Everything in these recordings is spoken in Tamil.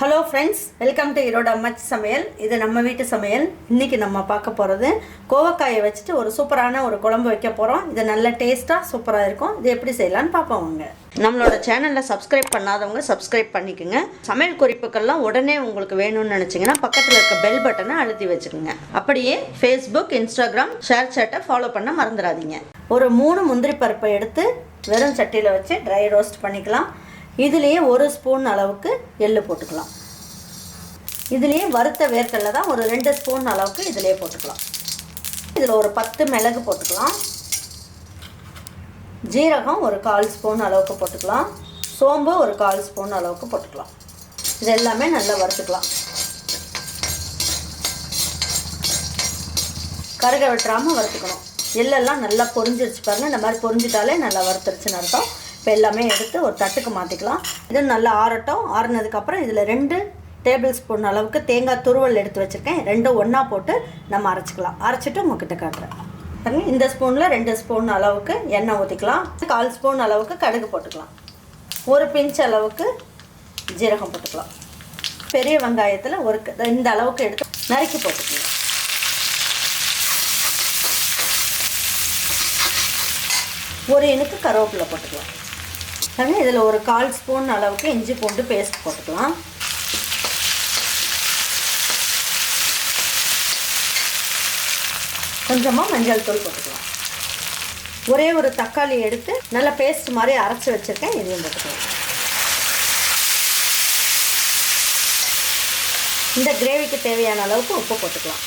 Hello friends, welcome to Iroda Ammachi Samayal. இது நம்ம வீட்டு சமையல். இன்னைக்கு நம்ம பார்க்க போறது கோவக்காயை வச்சிட்டு ஒரு சூப்பரான ஒரு குழம்பு வைக்க போறோம். இது நல்ல டேஸ்டா சூப்பரா இருக்கும். இது எப்படி செய்யலாம்னு பாப்போம். நம்மளோட சேனலை சப்ஸ்கிரைப் பண்ணாதவங்க சப்ஸ்கிரைப் பண்ணிக்கங்க. சமையல் குறிப்புகள்லாம் உடனே உங்களுக்கு வேணும்னு நினைச்சீங்கன்னா பக்கத்துல இருக்க பெல் பட்டனை அழுத்தி வச்சுக்கோங்க. அப்படியே Facebook, Instagram, ஷேர் சாட்டை ஃபாலோ பண்ண மறந்துடாதீங்க. ஒரு 3 முந்திரி பருப்பை எடுத்து வெறும் சட்டியில வச்சு ட்ரை ரோஸ்ட் பண்ணிக்கலாம். இதுலயே 1 ஸ்பூன் அளவுக்கு எள்ளு போட்டுக்கலாம். இதுலயே வறுத்த வேர்க்கடலை தான் ஒரு 2 ஸ்பூன் அளவுக்கு இதுலயே போட்டுக்கலாம். இதுல ஒரு 10 மிளகு போட்டுக்கலாம். ஜீரகம் ஒரு 1/4 ஸ்பூன் அளவுக்கு போட்டுக்கலாம். சோம்பு ஒரு 1/4 ஸ்பூன் அளவுக்கு போட்டுக்கலாம். இது எல்லாமே நல்லா வறுத்துக்கலாம். கருக விட்டுறாம வறுத்துக்கணும். எள்ளெல்லாம் நல்லா பொரிஞ்சிருச்சு பாருங்க. இந்த மாதிரி பொரிஞ்சிட்டாலே நல்லா வறுத்துருச்சுன்னு அர்த்தம். இப்போ எல்லாமே எடுத்து ஒரு தட்டுக்கு மாற்றிக்கலாம். இது நல்லா ஆறட்டும். ஆறுனதுக்கப்புறம் இதில் 2 டேபிள் ஸ்பூன் அளவுக்கு தேங்காய் துருவல் எடுத்து வச்சுருக்கேன். 2 ஒன்றா போட்டு நம்ம அரைச்சிக்கலாம். அரைச்சிட்டு உங்ககிட்ட காட்டுறேன். இந்த ஸ்பூனில் 2 ஸ்பூன் அளவுக்கு எண்ணெய் ஊற்றிக்கலாம். 1/4 ஸ்பூன் அளவுக்கு கடுகு போட்டுக்கலாம். ஒரு பிஞ்ச் அளவுக்கு ஜீரகம் போட்டுக்கலாம். பெரிய வெங்காயத்தில் இந்த அளவுக்கு எடுத்து நறுக்கி போட்டுக்கலாம். ஒரு இனுக்கு கருவேப்பிலை போட்டுக்கலாம். இதில் ஒரு 1/4 ஸ்பூன் அளவுக்கு இஞ்சி பூண்டு பேஸ்ட் போட்டுக்கலாம். கொஞ்சமாக மஞ்சள் தூள் போட்டுக்கலாம். ஒரே ஒரு தக்காளி எடுத்து நல்லா பேஸ்ட் மாதிரி அரைச்சி வச்சுருக்கேன். இதையும் போட்டுக்கலாம். இந்த கிரேவிக்கு தேவையான அளவுக்கு உப்பு போட்டுக்கலாம்.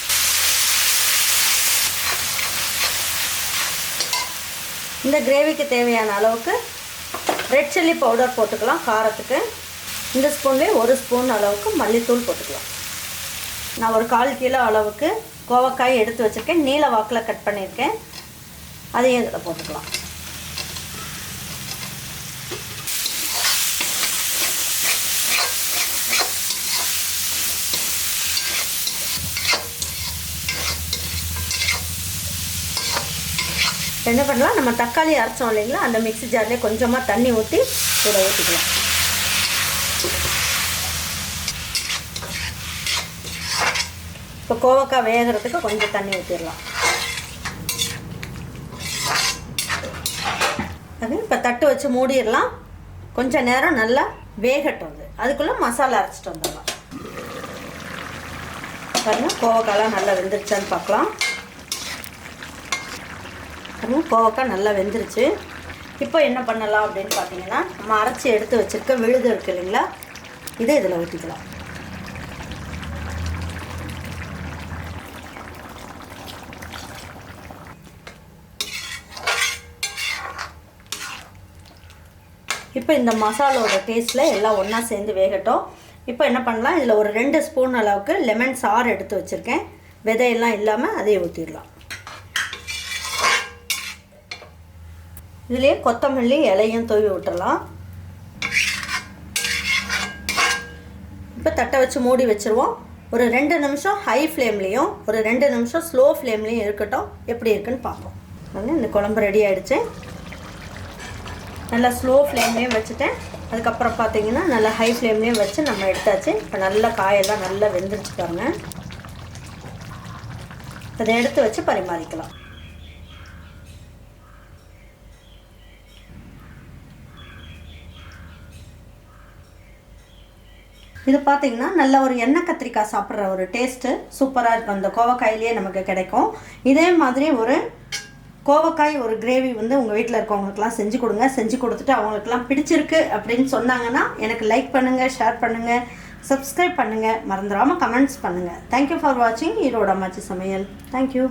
இந்த கிரேவிக்கு தேவையான அளவுக்கு ரெட் சில்லி பவுடர் போட்டுக்கலாம் காரத்துக்கு. இந்த ஸ்பூன்லேயே 1 ஸ்பூன் அளவுக்கு மல்லித்தூள் போட்டுக்கலாம். நான் ஒரு 1/4 கிலோ அளவுக்கு கோவக்காய் எடுத்து வச்சுருக்கேன். நீல வாக்கில் கட் பண்ணியிருக்கேன். அதையும் இதில் போட்டுக்கலாம். என்ன பண்ணலாம், நம்ம தக்காளி அரைச்சோம் இல்லைங்களா, அந்த மிக்ஸி ஜார்லேயே கொஞ்சமாக தண்ணி ஊற்றி இதை ஊற்றிக்கலாம். இப்போ கோவக்காய் வேகிறதுக்கு கொஞ்சம் தண்ணி ஊற்றிடலாம். அது இப்போ தட்டு வச்சு மூடிடலாம். கொஞ்சம் நேரம் நல்லா வேகட்டும். அதுக்குள்ளே மசாலா அரைச்சிட்டு வந்துடலாம். பாருங்கள், கோவக்காயெலாம் நல்லா வெந்துருச்சான்னு பார்க்கலாம். கோவக்காய் நல்லா வெந்துருச்சு. இப்போ என்ன பண்ணலாம் அப்படின்னு பார்த்தீங்கன்னா, நம்ம அரைச்சி எடுத்து வச்சுருக்க விழுது இருக்கு இல்லைங்களா, இதை இதில் ஊற்றிக்கலாம். இப்போ இந்த மசாலோட டேஸ்ட்டில் எல்லாம் ஒன்றா சேர்ந்து வேகட்டும். இப்போ என்ன பண்ணலாம், இதில் ஒரு 2 ஸ்பூன் அளவுக்கு லெமன் சாறு எடுத்து வச்சுருக்கேன். விதையெல்லாம் இல்லாமல் அதையே ஊற்றிடலாம். இதுலேயே கொத்தமல்லி இலையும் தூவி விட்டுறலாம். இப்போ தட்டை வச்சு மூடி வச்சுருவோம். ஒரு 2 நிமிஷம் ஹை ஃப்ளேம்லேயும் ஒரு 2 நிமிஷம் ஸ்லோ ஃப்ளேம்லேயும் இருக்கட்டும். எப்படி இருக்குன்னு பார்ப்போம். இந்த குழம்பு ரெடி ஆகிடுச்சு. நல்லா ஸ்லோ ஃப்ளேம்லேயும் வச்சுட்டேன். அதுக்கப்புறம் பார்த்தீங்கன்னா நல்லா ஹை ஃப்ளேம்லேயும் வச்சு நம்ம எடுத்தாச்சு. இப்போ நல்லா காயெல்லாம் நல்லா வெந்துருச்சு பாருங்க. அதை எடுத்து வச்சு பரிமாறிக்கலாம். இது பார்த்தீங்கன்னா நல்ல ஒரு எண்ணெய் கத்திரிக்காய் சாப்பிட்ற ஒரு டேஸ்ட்டு சூப்பராக இருக்கும். அந்த கோவக்காயிலேயே நமக்கு கிடைக்கும். இதே மாதிரி ஒரு கோவக்காய் ஒரு கிரேவி உங்கள் வீட்டில் இருக்கவங்களுக்குலாம் செஞ்சு கொடுங்க. செஞ்சு கொடுத்துட்டு அவங்களுக்குலாம் பிடிச்சிருக்கு அப்படின்னு சொன்னாங்கன்னா எனக்கு லைக் பண்ணுங்கள், ஷேர் பண்ணுங்கள், சப்ஸ்கிரைப் பண்ணுங்கள், மறந்துடாமல் கமெண்ட்ஸ் பண்ணுங்கள். தேங்க்யூ ஃபார் வாட்சிங் ஈரோட அம்மாச்சி சமையல். தேங்க்யூ.